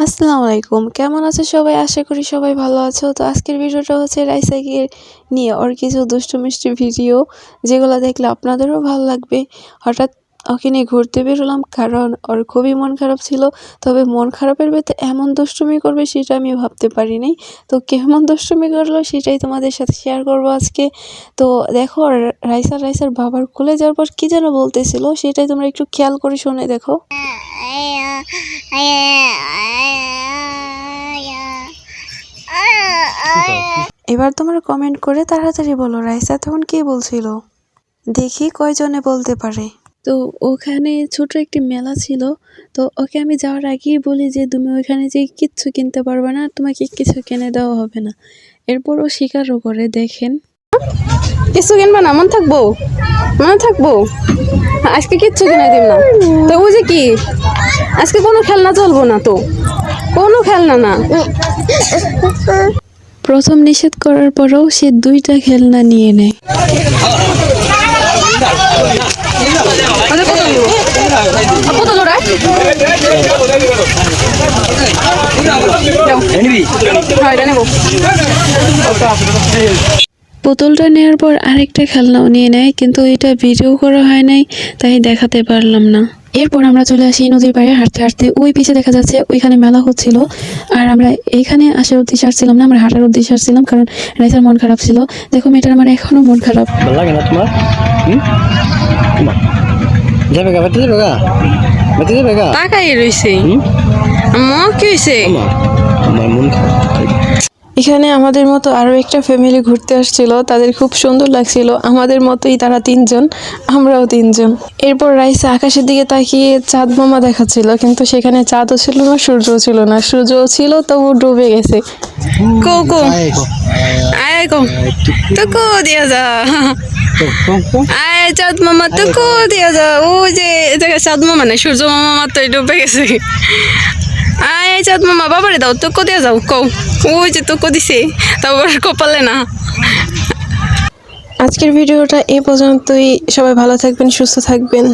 আসসালামু আলাইকুম, কেমন আছো সবাই? আশা করি সবাই ভালো আছো। তো আজকের ভিডিওটা হচ্ছে রাইসাকে নিয়ে ওর কিছু দুষ্টু মিষ্টি ভিডিও, যেগুলো দেখলে আপনাদেরও ভালো লাগবে। হঠাৎ ওকে নিয়ে ঘুরতে বেরোলাম, কারণ ওর খুবই মন খারাপ ছিল। তবে মন খারাপের ভেতরে এমন দুষ্টুমি করবে সেটা আমি ভাবতে পারিনি। তো কেমন দুষ্টুমি করলো সেটাই তোমাদের সাথে শেয়ার করবো আজকে। তো দেখো, রাইসার বাবার কোলে যাওয়ার পর কি যেন বলতেছিল, সেটাই তোমরা একটু খেয়াল করে শুনে দেখো। এবার তোমরা কমেন্ট করে তাড়াতাড়ি বলো রাইসা তখন কি বলছিল, দেখি কয়জনে বলতে পারে। তো ওখানে ছোট একটি মেলা ছিল। তো ওকে আমি যাওয়ার আগেই বলি যে তুমি ওইখানে যে কিচ্ছু কিনতে পারবে না, তোমাকে কিছু কিনে দেওয়া হবে না। এরপর ও স্বীকারও করে। দেখেন, কিছু কিনবা না, মন থাকবো আজকে কিচ্ছু কিনে দিব না। তো ওই যে কি আজকে কোনো খেলনা চলবো না, তো কোনো খেলনা না। প্রথম নিষেধ করার পরেও সে 2টা খেলনা নিয়ে নেয়। পুতুলটা নেওয়ার পর আরেকটা খেলনাও নিয়ে নেয়, কিন্তু এটা ভিডিও করা হয় নাই, তাই দেখাতে পারলাম না। এরপর আমরা চলে আসি নদীর পাড়ে হাঁটতে হাঁটতে। ওই পিছে দেখা যাচ্ছে ওইখানে মেলা হচ্ছিল, আর আমরা এইখানে আসার উদ্দেশ্যে আসছিলাম না, আমরা হাঁটার উদ্দেশ্যে আসছিলাম, কারণ রাইসার মন খারাপ ছিল। দেখো মেয়েটার আমার এখনো মন খারাপ। ভালো লাগে না তোমার? যাবে গা, বেতে যাবে গা, বেতে যাবে গা। তাকাই রইছে কি হয়েছে? আমার মন খারাপ। এখানে আমাদের মতো আরো একটা ফ্যামিলি ঘুরতে আসছিল, তাদের খুব সুন্দর লাগছিল। আমাদের মতোই তারা 3জন, আমরাও 3জন। এরপর রাইসা আকাশের দিকে তাকিয়ে চাঁদ মামা দেখাচ্ছিল, কিন্তু সেখানে চাঁদও ছিল না, সূর্যও ছিল না। সূর্যও ছিল, তবু ডুবে গেছে। তুকু দিয়া যা, আয় চাঁদ মামা তুকু দিয়া যা। ওই যে চাঁদ মামা না, সূর্য মামা মাত্র ডুবে গেছে। আয় চাঁদ মামা, বাবারে দাও, তুকু দিয়া যাও। ওই যে তুকু দিছে, তারপর কপালে না। আজকের ভিডিওটা এ পর্যন্তই। সবাই ভালো থাকবেন, সুস্থ থাকবেন।